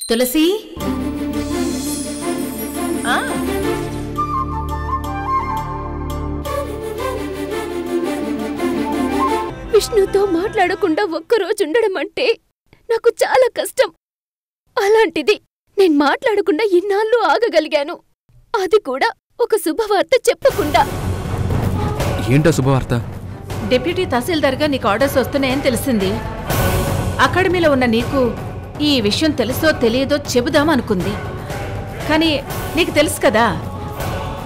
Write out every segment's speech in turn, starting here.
తులసి విష్ణుతో మాట్లాడకుండా ఒక్కరోజు ఉండడం అంటే నాకు చాలా కష్టం. అలాంటిది నేను మాట్లాడకుండా ఇన్నాళ్ళు ఆగగలిగాను, అది కూడా ఒక శుభవార్త చెప్పకుండా. ఏంటో శుభవార్త? డిప్యూటీ తహసీల్దార్గా నీకు ఆర్డర్స్ వస్తున్నాయని తెలిసింది. అకాడమీలో ఉన్న నీకు ఈ విషయం తెలుసో తెలియదో చెబుదామనుకుంది, కానీ నీకు తెలుసు కదా.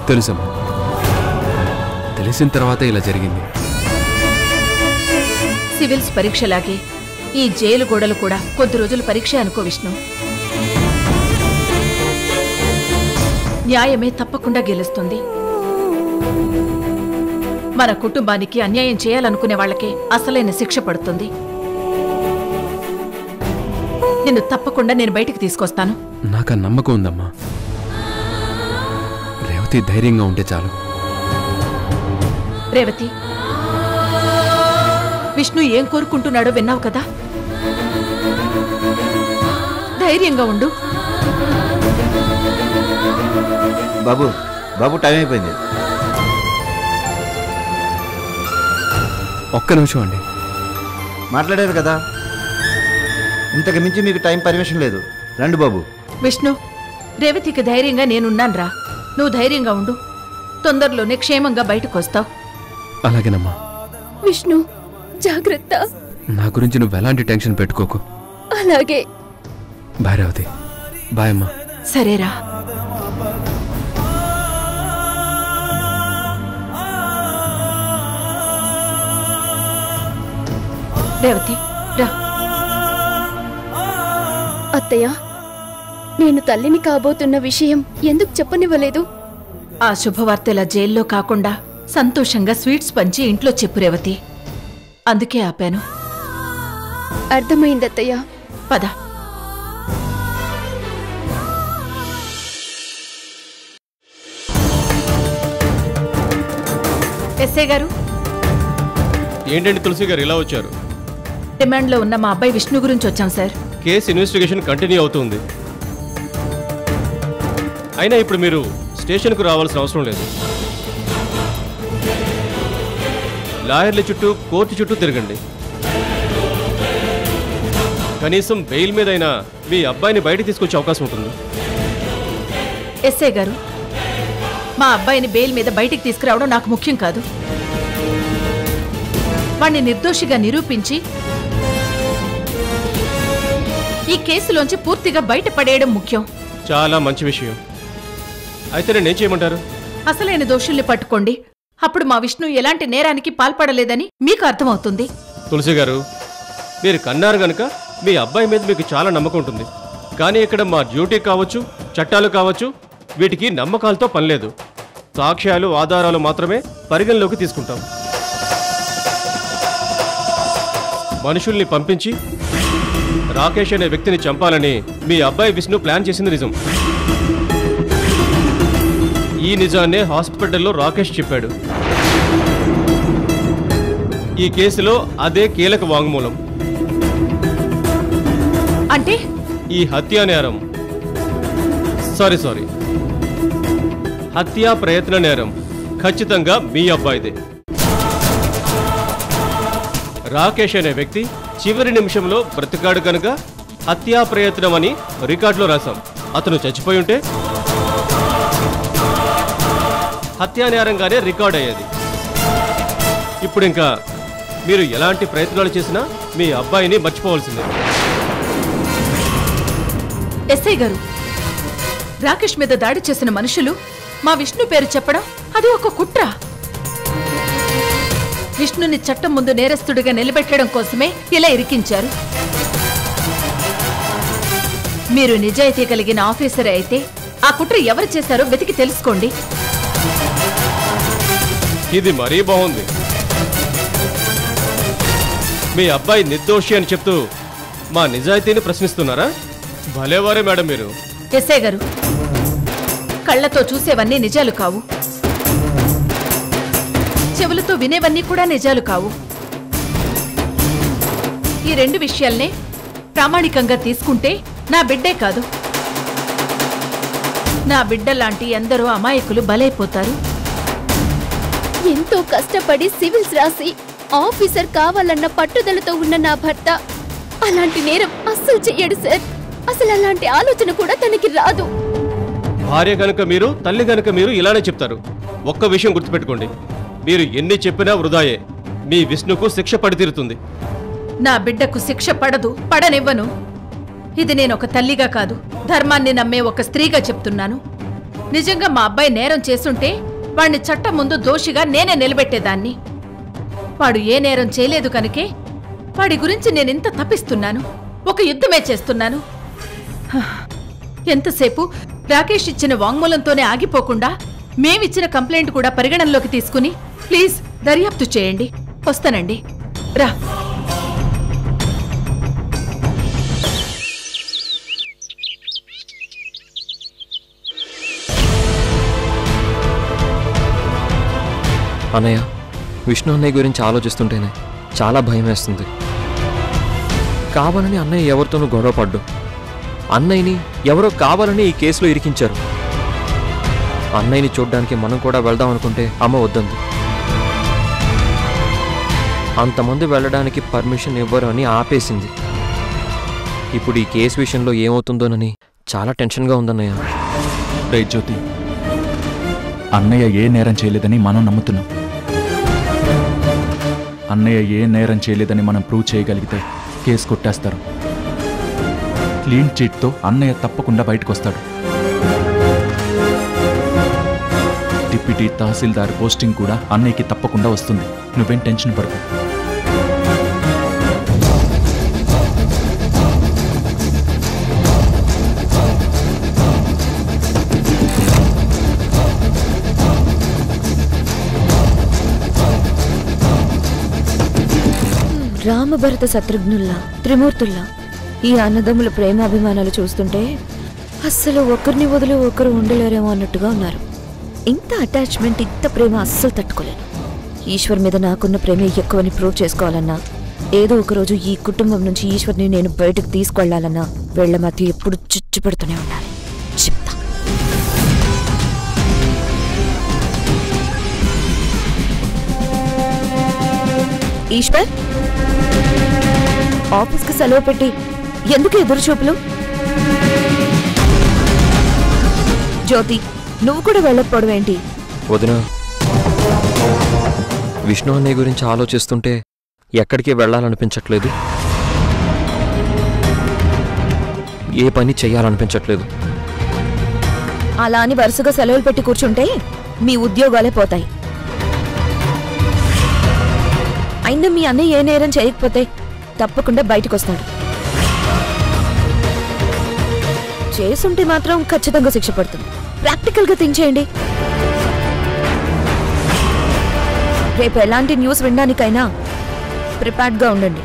తెలుసమ్మా, తెలిసిన తర్వాత ఇలా జరిగింది. సివిల్స్ పరీక్షలాగే ఈ జైలు గోడలు కూడా కొద్ది రోజులు పరీక్ష అనుకో విష్ణు. న్యాయమే తప్పకుండా గెలుస్తుంది. మన కుటుంబానికి అన్యాయం చేయాలనుకునే వాళ్ళకి అసలైన శిక్ష పడుతుంది. నిన్ను తప్పకుండా నేను బయటికి తీసుకొస్తాను. నాకు నమ్మకం ఉందమ్మా. రేవతి ధైర్యంగా ఉంటే చాలు. రేవతి, విష్ణు ఏం కోరుకుంటున్నాడో విన్నావు కదా. ధైర్యంగా ఉండు. బాబు బాబు టైం అయిపోయింది. ఒక్క నిమిషం అండి. మాట్లాడారు కదా, ఇంతకు మించి మీకు టైం పర్మిషన్ లేదు. రండి బాబు. విష్ణు, రేవతికి ధైర్యంగా నేనున్నాన్రా. నువ్వు ధైర్యంగా ఉండు. తొందరలోనే క్షేమంగా బయటకు వస్తావు. అలాగేనమ్మా. విష్ణు జాగ్రత్త. నా గురించి నువ్వు ఎలాంటి టెన్షన్ పెట్టుకోకు. అలాగే. బాయ్ రేవతి. బాయ్ అమ్మా. సరేరా. రేవతి రా. అత్తయ్య, నేను తల్లిని కాబోతున్న విషయం ఎందుకు చెప్పనివ్వలేదు? ఆ శుభవార్త ఇలా జైల్లో కాకుండా సంతోషంగా స్వీట్స్ పంచి ఇంట్లో చెప్పు రేవతి. అందుకే ఆపాను. అర్థమైందత్తయ్య. పద. ఎస్ఐ గారు. ఏంటండి తులసి గారు ఇలా వచ్చారు? రిమాండ్లో ఉన్న మా అబ్బాయి విష్ణు గురించి వచ్చాం సార్. కేసు ఇన్వెస్టిగేషన్ కంటిన్యూ అవుతుంది. అయినా ఇప్పుడు మీరు స్టేషన్కు రావాల్సిన అవసరం లేదు. లాయర్ల చుట్టూ, కోర్టు చుట్టూ తిరగండి. కనీసం బెయిల్ మీదైనా మీ అబ్బాయిని బయటికి తీసుకొచ్చే అవకాశం ఉంటుంది. ఎస్ఐ గారు, మా అబ్బాయిని బెయిల్ మీద బయటికి తీసుకురావడం నాకు ముఖ్యం కాదు. వాణ్ణి నిర్దోషిగా నిరూపించి ఈ కేసులోంచి పూర్తిగా బయటపడేయడం ముఖ్యం. చాలా మంచి విషయం. అయితే నేనేం చేయమంటారు? అసలైన దోషుల్ని పట్టుకోండి. అప్పుడు మా విష్ణు ఎలాంటి నేరానికి పాల్పడలేదని మీకు అర్థమవుతుంది. తులసి గారు, మీరు కన్నారు గనుక మీ అబ్బాయి మీద మీకు చాలా నమ్మకం ఉంటుంది. కానీ ఇక్కడ మా డ్యూటీ కావచ్చు, చట్టాలు కావచ్చు, వీటికి నమ్మకాలతో పనిలేదు. సాక్ష్యాలు, ఆధారాలు మాత్రమే పరిగణలోకి తీసుకుంటాం. మనుషుల్ని పంపించి రాకేష్ అనే వ్యక్తిని చంపాలని మీ అబ్బాయి విష్ణు ప్లాన్ చేసింది నిజం. ఈ నిజాన్నే హాస్పిటల్లో రాకేష్ చెప్పాడు. ఈ కేసులో అదే కీలక వాంగ్మూలం. అంటే ఈ హత్యా నేరం, సారీ హత్యా ప్రయత్న నేరం ఖచ్చితంగా మీ అబ్బాయిదే. రాకేష్ అనే వ్యక్తి చివరి నిమిషంలో బ్రతికాడు కనుక హత్యా ప్రయత్నం అని రికార్డులో రాశాం. అతను చచ్చిపోయి ఉంటే హత్యా నేరంగానే రికార్డ్ అయ్యేది. ఇప్పుడు ఇంకా మీరు ఎలాంటి ప్రయత్నాలు చేసినా మీ అబ్బాయిని మర్చిపోవాల్సిందే. ఎస్ఐ గారు, రాకేష్ మీద దాడి చేసిన మనుషులు మా విష్ణు పేరు చెప్పడం అది ఒక కుట్ర. విష్ణుని చట్టం ముందు నేరస్తుడిగా నిలబెట్టడం కోసమే ఇలా ఇరికించారు. మీరు నిజాయితీ కలిగిన ఆఫీసరే అయితే ఆ కుట్ర ఎవరు చేశారో వెతికి తెలుసుకోండి. ఇది మరీ బాగుంది. మీ అబ్బాయి నిర్దోషి అని చెప్తూ మా నిజాయితీని ప్రశ్నిస్తున్నారా? భలేవారే మేడం మీరు. ఎస్ఐ గారు, కళ్లతో చూసేవన్నీ నిజాలు కావు, చెవులతో వినేవన్నీ కూడా నిజాలు కావు. ఈ రెండు విషయాల్నే ప్రామాణికంగా తీసుకుంటే నా బిడ్డే కాదు, నా బిడ్డ లాంటి ఎందరో అమాయకులు బలైపోతారు. ఎంతో కష్టపడి సివిల్స్ రాసి ఆఫీసర్ కావాలన్న పట్టుదలతో ఉన్న నా భర్త అలాంటి నేరం అస్సలు చెయ్యడు సార్. అసలు అలాంటి ఆలోచన కూడా తనకి రాదు. భార్య గనుక మీరు, తల్లి గనుక మీరు ఇలానే చెప్తారు. ఒక్క విషయం గుర్తుపెట్టుకోండి, మీరు ఎన్ని చెప్పినా వృధాయే. మీ విష్ణుకు శిక్ష పడి తీరుతుంది. నా బిడ్డకు శిక్ష పడదు, పడనివ్వను. ఇది నేను ఒక తల్లిగా కాదు, ధర్మాన్ని నమ్మే ఒక స్త్రీగా చెప్తున్నాను. నిజంగా మా అబ్బాయి నేరం చేసుంటే వాణ్ణి చట్టం ముందు దోషిగా నేనే నిలబెట్టేదాన్ని. వాడు ఏ నేరం చేయలేదు కనుకే వాడి గురించి నేనింత తప్పిస్తున్నాను, ఒక యుద్ధమే చేస్తున్నాను. ఎంతసేపు రాకేష్ ఇచ్చిన వాంగ్మూలంతోనే ఆగిపోకుండా మేమిచ్చిన కంప్లైంట్ కూడా పరిగణనలోకి తీసుకుని ప్లీజ్ దర్యాప్తు చేయండి. వస్తానండి, రా. అన్నయ్య, విష్ణు అన్నయ్య గురించి ఆలోచిస్తుంటేనే చాలా భయం వేస్తుంది. కావాలని అన్నయ్య ఎవరితోనూ గొడవపడ్డు. అన్నయ్యని ఎవరో కావాలని ఈ కేసులో ఇరికించారు. అన్నయ్యని చూడ్డానికి మనం కూడా వెళ్దాం అనుకుంటే అమ్మ వద్దంది. అంతమంది వెళ్ళడానికి పర్మిషన్ ఇవ్వరు అని ఆపేసింది. ఇప్పుడు ఈ కేసు విషయంలో ఏమవుతుందోనని చాలా టెన్షన్గా ఉందన్నయ్య. రే జ్యోతి, అన్నయ్య ఏ నేరం చేయలేదని మనం నమ్ముతున్నాం. అన్నయ్య ఏ నేరం చేయలేదని మనం ప్రూవ్ చేయగలిగితే కేసు కొట్టేస్తారు. క్లీన్ చిట్తో అన్నయ్య తప్పకుండా బయటకు వస్తాడు. డిప్యూటీ తహసీల్దార్ పోస్టింగ్ కూడా అన్నయ్యకి తప్పకుండా వస్తుంది. నువ్వేం టెన్షన్ పడకు. రామభరత శత్రుఘ్నుల్లా, త్రిమూర్తుల్లా ఈ అన్నదమ్ముల ప్రేమాభిమానాలు చూస్తుంటే అస్సలు ఒకరిని వదిలి ఒకరు ఉండలేరేమో అన్నట్టుగా ఉన్నారు. ఇంత అటాచ్మెంట్, ఇంత ప్రేమ అస్సలు తట్టుకోలేను. ఈశ్వర్ మీద నాకున్న ప్రేమ ఎక్కువని ప్రూవ్ చేసుకోవాలన్నా, ఏదో ఒకరోజు ఈ కుటుంబం నుంచి ఈశ్వర్ని నేను బయటకు తీసుకెళ్లాలన్నా వీళ్ల మధ్య ఎప్పుడు చిచ్చు పెడుతూనే ఉండాలి. చెప్తా. ఈశ్వర్, ఆఫీస్కి సెలవు పెట్టి ఎందుకు ఎదురు చూపులు? జ్యోతి, నువ్వు కూడా వెళ్ళకపోవడం ఏంటి? వదినా, విష్ణు అన్నయ్య గురించి ఆలోచిస్తుంటే ఎక్కడికి వెళ్ళాలనిపించట్లేదు, ఏ పని చెయ్యాలనిపించట్లేదు. అలా అని వరుసగా సెలవులు పెట్టి కూర్చుంటే మీ ఉద్యోగాలే పోతాయి. అయినా మీ అన్నయ్య ఏ నేరం చేయకపోతే తప్పకుండా బయటకు వస్తాడు. చేసుంటే మాత్రం ఖచ్చితంగా శిక్ష పడుతుంది. ప్రాక్టికల్గా థింక్ చేయండి. రేపు ఎలాంటి న్యూస్ వినడానికైనా ప్రిపేర్డ్గా ఉండండి.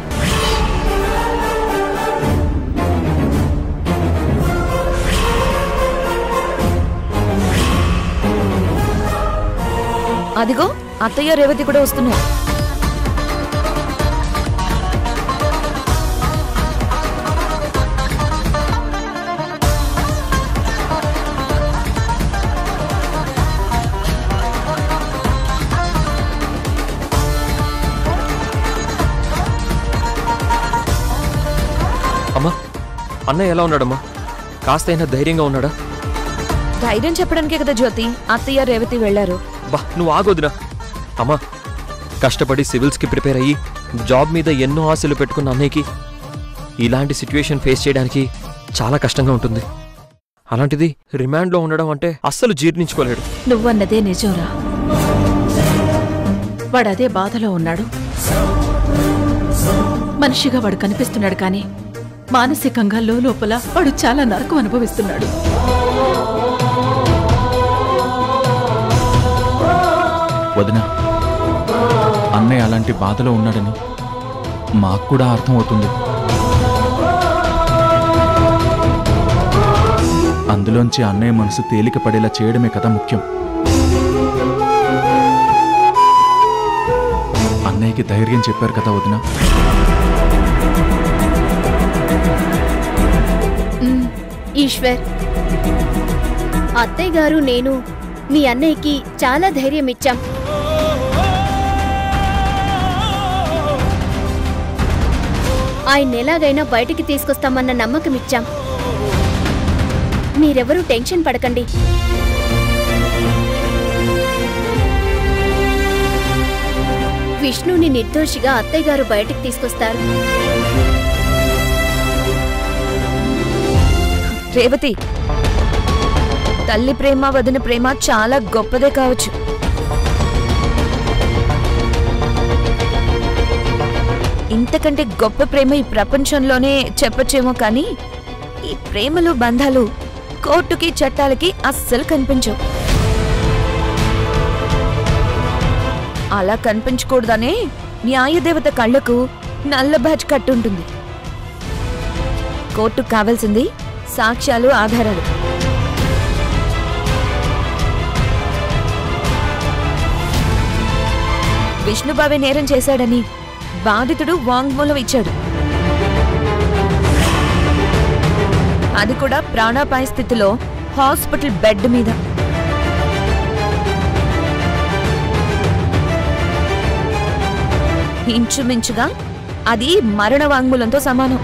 అదిగో అత్తయ్య రేవతి కూడా వస్తున్నారు. అమ్మా, అన్నయ్య ఎలా ఉన్నాడమ్మా? కాస్తైనా ధైర్యంగా ఉన్నాడా? ధైర్యం చెప్పడానికే కదా జ్యోతి అత్తయ్య రేవతి వెళ్లారు. బా, నువ్వు ఆగొద్దునా. అమ్మా, కష్టపడి సివిల్స్కి ప్రిపేర్ అయ్యి జాబ్ మీద ఎన్నో ఆశలు పెట్టుకున్న అన్నయ్యకి ఇలాంటి సిచ్యువేషన్ ఫేస్ చేయడానికి చాలా కష్టంగా ఉంటుంది. అలాంటిది రిమాండ్లో ఉండడం అంటే అస్సలు జీర్ణించుకోలేడు. నువ్వన్నదే నిజంరా. వాడదే బాధలో ఉన్నాడు. మనిషిగా వాడు కనిపిస్తున్నాడు, కానీ మానసికంగా లోపల వాడు చాలా నరకం అనుభవిస్తున్నాడు. వదినా, అన్నయ్య అలాంటి బాధలో ఉన్నాడని మాకు కూడా అర్థమవుతుంది. అందులోంచి అన్నయ్య మనసు తేలిక పడేలా చేయడమే కదా ముఖ్యం. అన్నయ్యకి ధైర్యం చెప్పారు కదా వదినా. ఈశ్వర్, అత్తయ్య గారు నేను మీ అన్నయ్యకి చాలా ధైర్యం ఇచ్చాం. ఆయన ఎలాగైనా బయటికి తీసుకొస్తామన్న నమ్మకం ఇచ్చాం. మీరెవరూ టెన్షన్ పడకండి. విష్ణుని నిర్దోషిగా అత్తయ్య గారు బయటికి తీసుకొస్తారు. రేవతి, తల్లి ప్రేమ వదిన ప్రేమ చాలా గొప్పదే కావచ్చు. ఇంతకంటే గొప్ప ప్రేమ ఈ ప్రపంచంలోనే చెప్పచ్చేమో కానీ ఈ ప్రేమలు బంధాలు కోర్టుకి చట్టాలకి అస్సలు కనిపించవు. అలా కనిపించకూడదనే న్యాయదేవత కళ్లకు నల్ల బ్యాచ్ కట్టుంటుంది. కోర్టుకు కావాల్సింది సాక్ష్యాలు, ఆధారాలు. విష్ణుబావే నేరం చేశాడని బాధితుడు వాంగ్మూలం ఇచ్చాడు. అది కూడా ప్రాణాపాయ స్థితిలో హాస్పిటల్ బెడ్ మీద. ఇంచుమించుగా అది మరణ వాంగ్మూలంతో సమానం.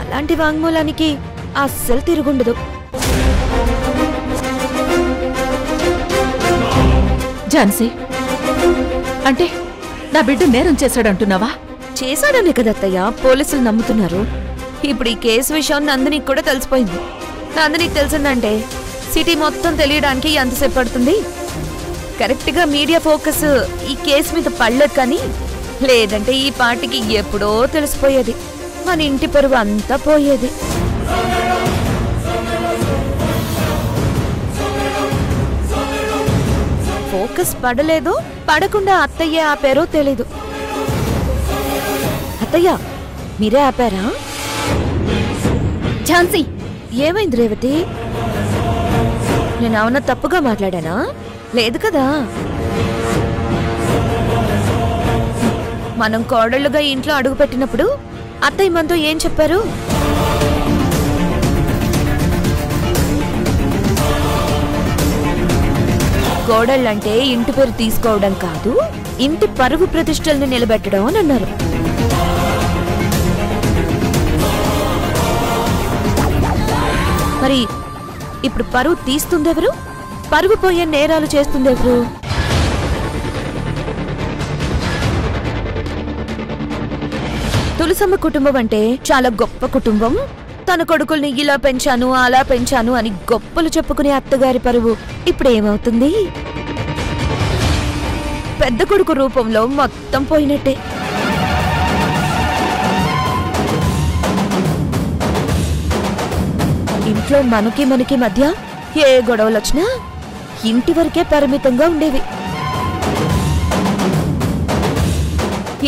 అలాంటి వాంగ్మూలానికి అస్సలు తిరుగుండదు. ఝాన్సీ, అంటే నా బిడ్డ నేరం చేశాడంటున్నావా? చేశాడనే కదత్తయ్య పోలీసులు నమ్ముతున్నారు. ఇప్పుడు ఈ కేసు విషయం నందినికి కూడా తెలిసిపోయింది. నందినికి తెలిసిందంటే సిటీ మొత్తం తెలియడానికి ఎంతసేపు పడుతుంది? కరెక్ట్గా మీడియా ఫోకస్ ఈ కేసు మీద పడలేదు, కానీ లేదంటే ఈ పార్టీకి ఎప్పుడో తెలిసిపోయేది. మన ఇంటి పరువు అంతా పోయేది. ఫోకస్ పడలేదు, పడకుండా అత్తయ్య ఆపారో తెలీదు. అత్తయ్య, మీరే ఆపారా? ఝాన్సీ, ఏమైంది రేవతి? నేను ఏమన్నా తప్పుగా మాట్లాడానా? లేదు కదా. మనం కోడళ్ళుగా ఇంట్లో అడుగు పెట్టినప్పుడు అత్తయ్య మనతో ఏం చెప్పారు? కోడళ్ళంటే ఇంటి పేరు తీసుకోవడం కాదు, ఇంటి పరువు ప్రతిష్టల్ని నిలబెట్టడం అని అన్నారు. మరి ఇప్పుడు పరువు తీస్తుందెవరు? పరువు పోయే నేరాలు చేస్తుందెవరు? తులసమ్మ కుటుంబం అంటే చాలా గొప్ప కుటుంబం. తన కొడుకుల్ని ఇలా పెంచాను, అలా పెంచాను అని గొప్పలు చెప్పుకునే అత్తగారి పరువు ఇప్పుడు ఏమవుతుంది? పెద్ద కొడుకు రూపంలో మొత్తం పోయినట్టే. ఇంట్లో మనకి మధ్య ఏ గొడవలు వచ్చినా ఇంటి వరకే పరిమితంగా ఉండేవి.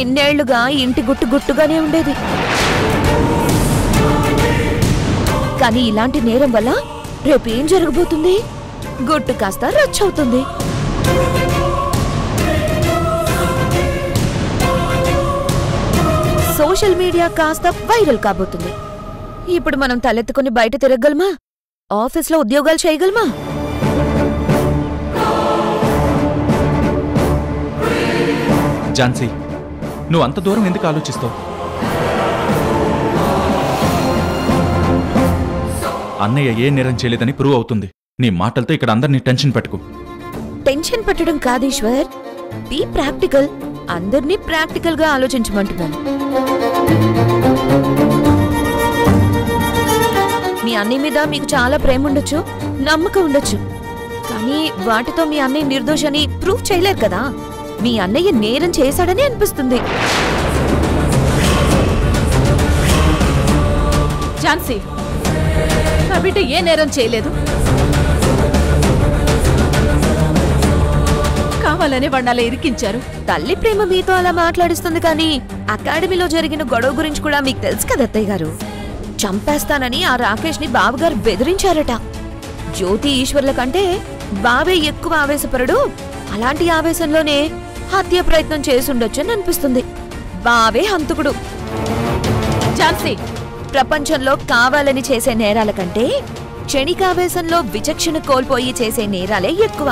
ఇన్నేళ్లుగా ఇంటి గుట్టు గుట్టుగానే ఉండేది. కానీ ఇలాంటి నేరం వల్ల రేపేం జరగబోతుంది? గుట్టు కాస్త రచ్చవుతుంది. సోషల్ మీడియా కాస్త వైరల్ కాబోతుంది. ఇప్పుడు మనం తలెత్తుకుని బయట తిరగలమా? ఆఫీస్లో ఉద్యోగాలు చేయగలమా? ఝాన్సీ, నువ్వు అంత దూరం ఎందుకు ఆలోచిస్తావు? అన్నయ్య ఏ నేరం చేయలేదని ప్రూవ్ అవుతుంది. నీ మాటలతో ఇక్కడ అందరినీ టెన్షన్ పెట్టుకో. టెన్షన్ పెట్టడం కాదు ఈశ్వర్, బీ ప్రాక్టికల్. అందరినీ ప్రాక్టికల్ గా ఆలోచించమంటున్నాను. మీ అన్నయ్య మీద మీకు చాలా ప్రేమ ఉండొచ్చు, నమ్మకం ఉండొచ్చు, కానీ వాటితో మీ అన్నయ్య నిర్దోషని ప్రూవ్ చేయలేరు కదా. మీ అన్నయ్య నేరం చేశాడని అనిపిస్తుంది. ఝాన్సీ, నా బిడ్డ ఏ నేరం చేయలేదు. కావాలని వాడిని అలా ఇరికించారు. తల్లి ప్రేమ మీతో అలా మాట్లాడిస్తుంది, కానీ అకాడమీలో జరిగిన గొడవ గురించి కూడా మీకు తెలుసు కదా అత్తయ్య గారు. చంపేస్తానని ఆ రాకేష్ ని బావగారు బెదిరించారట. జ్యోతి ఈశ్వర్ల కంటే బావే ఎక్కువ ఆవేశపరుడు. అలాంటి ఆవేశంలోనే హత్య ప్రయత్నం చేసుండొచ్చని అనిపిస్తుంది. బావే హంతకుడు. ఝాన్సీ, ప్రపంచంలో కావాలని చేసే నేరాల కంటే క్షణికావేశంలో విచక్షణ కోల్పోయి చేసే నేరాలే ఎక్కువ.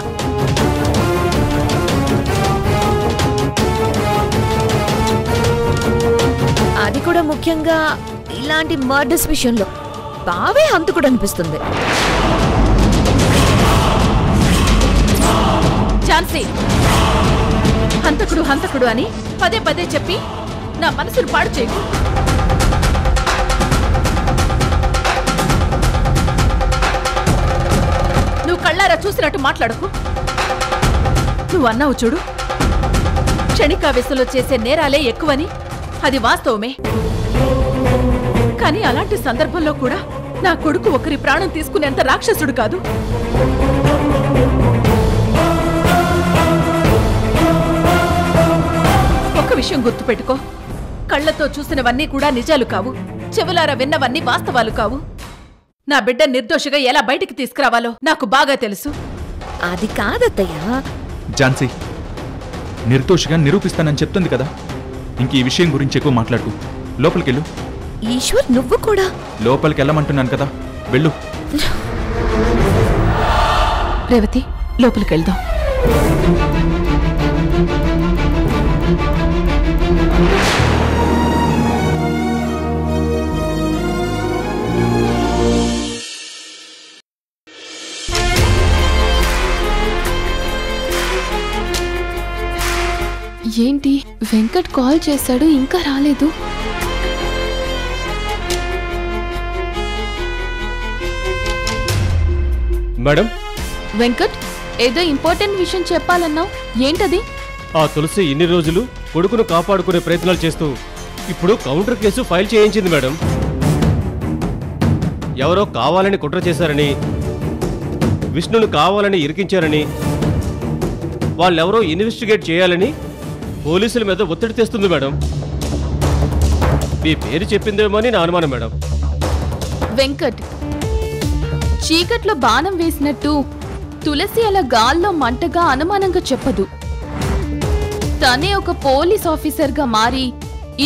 అది కూడా ముఖ్యంగా ఇలాంటి మర్డర్స్ విషయంలో బావే హంతకుడు అనిపిస్తుంది. ఝాన్సీ, హంతకుడు హంతకుడు అని పదే పదే చెప్పి నా మనసును పాడు చేయకు. నువ్వు కళ్ళారా చూసినట్టు మాట్లాడకు. నువ్వు అన్నావు చూడు, క్షణికావేశంలో చేసే నేరాలే ఎక్కువని. అది వాస్తవమే. కానీ అలాంటి సందర్భంలో కూడా నా కొడుకు ఒకరి ప్రాణం తీసుకునేంత రాక్షసుడు కాదు. ఒక విషయం గుర్తుపెట్టుకో, కళ్లతో చూసినవన్నీ కూడా నిజాలు కావు, చెవులారా విన్నవన్నీ వాస్తవాలు కావు. నా బిడ్డ నిర్దోషిగా ఎలా బయటికి తీసుకురావాలో నాకు బాగా తెలుసు. అది కాదత్తయ్య. ఝాన్సీ, నిర్దోషిగా నిరూపిస్తానని చెప్తుంది కదా, ఇంక ఈ విషయం గురించి ఎక్కువ మాట్లాడుకు. లోపలికెళ్ళు. ఈశ్వర్, నువ్వు కూడా లోపలికి వెళ్ళమంటున్నాను కదా, వెళ్ళు. రేవతి, లోపలికి వెళ్దాం. ఏంటి, వెంకట్ కాల్ చేశాడు, ఇంకా రాలేదు. మేడం, వెంకట్, ఏదో ఇంపార్టెంట్ విషయం చెప్పాలన్నావు, ఏంటది? ఆ తులసి ఇన్ని రోజులు కొడుకును కాపాడుకునే ప్రయత్నాలు చేస్తూ ఇప్పుడు కౌంటర్ కేసు ఫైల్ చేయించింది మేడం. ఎవరో కావాలని కుట్ర చేశారని, విష్ణును కావాలని ఇరికించారని, వాళ్ళెవరో ఇన్వెస్టిగేట్ చేయాలని పోలీసుల మీద ఒత్తిడి తెస్తుంది మేడం. మీ పేరు చెప్పిందేమో అని నా అనుమానం మేడం. వెంకట్, చీకట్లో బాణం వేసినట్టు తులసి అలా గాల్లో మంటగా అనుమానంగా చెప్పదు. తనే ఒక పోలీస్ ఆఫీసర్గా మారి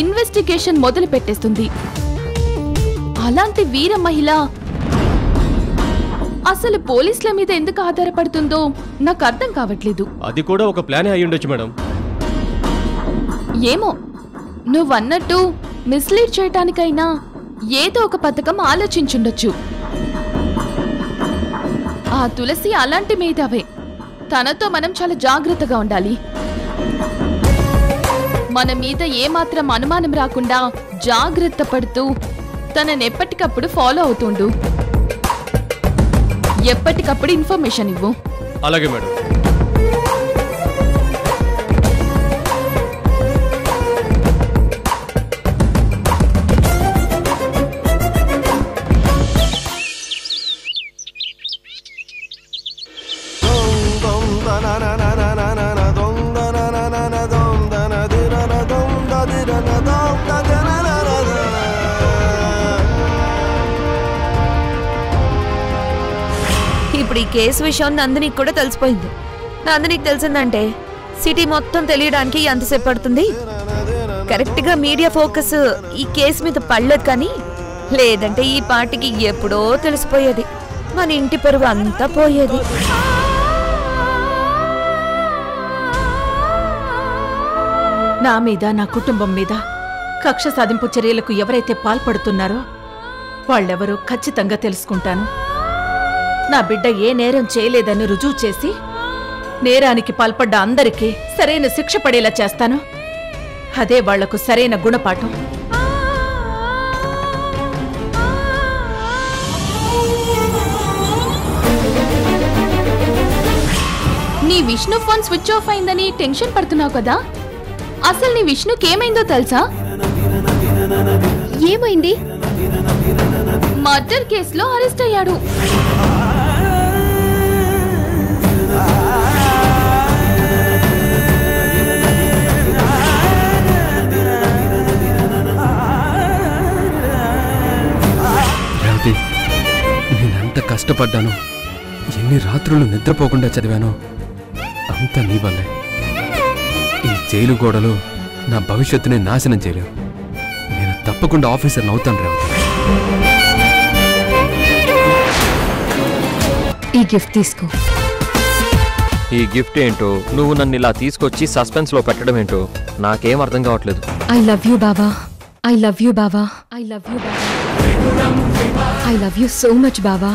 ఇన్వెస్టిగేషన్ మొదలు పెట్టేస్తుంది. అలాంటి వీర మహిళ అసలు పోలీసుల మీద ఎందుకు ఆధారపడుతుందో నాకు అర్థం కావట్లేదు. అది కూడా ఒక ప్లానే అయి ఉండొచ్చు మేడం. ఏమో, నువ్వన్నట్టు మిస్లీడ్ చేయటానికైనా ఏదో ఒక పథకం ఆలోచించుండొచ్చు. ఆ తులసి అలాంటి మేధావే. తనతో మనం చాలా జాగ్రత్తగా ఉండాలి. మన మీద ఏమాత్రం అనుమానం రాకుండా జాగ్రత్త పడుతూ తనని ఎప్పటికప్పుడు ఫాలో అవుతుండు. ఎప్పటికప్పుడు ఇన్ఫర్మేషన్ ఇవ్వు. అలాగే మేడం. ఇప్పుడు ఈ కేసు విషయం నందినికి కూడా తెలిసిపోయింది. నందినికి తెలిసిందంటే సిటీ మొత్తం తెలియడానికి ఎంతసేపు పడుతుంది? కరెక్ట్ గా మీడియా ఫోకస్ ఈ కేసు మీద పడలేదు, కానీ లేదంటే ఈ పార్టీకి ఎప్పుడో తెలిసిపోయేది. మన ఇంటి పరువు అంతా పోయేది. నా మీద, నా కుటుంబం మీద కక్ష సాధింపు చర్యలకు ఎవరైతే పాల్పడుతున్నారో వాళ్ళెవరో ఖచ్చితంగా తెలుసుకుంటాను. నా బిడ్డ ఏ నేరం చేయలేదని రుజువు చేసి నేరానికి పాల్పడ్డ అందరికీ సరైన శిక్ష పడేలా చేస్తాను. అదే వాళ్లకు సరైన గుణపాఠం. నీ విష్ణు ఫోన్ స్విచ్ ఆఫ్ అయిందని టెన్షన్ పడుతున్నావు కదా, అసలు నీ విష్ణుకేమైందో తెలుసా? ఏమైంది? మర్డర్ కేసులో అరెస్ట్ అయ్యాడు. రేవతి, నేనెంత కష్టపడ్డాను, ఎన్ని రాత్రులు నిద్రపోకుండా చదివానో అంతా నీ వల్లే. ఈ జైలు గోడలు నా భవిష్యత్తుని నాశనం చేయలేవు. నేను తప్పకుండా ఆఫీసర్ని అవుతాను రేవతి. ఈ గిఫ్ట్ తీసుకో. ఈ గిఫ్ట్ ఏంటో, నువ్వు నన్ను ఇలా తీసుకొచ్చి సస్పెన్స్ లో పెట్టడం ఏంటో నాకేం అర్థం కావట్లేదు. ఐ లవ్ యూ బావా. ఐ లవ్ యూ బావా. ఐ లవ్ యూ బావా. I love you so much బావా.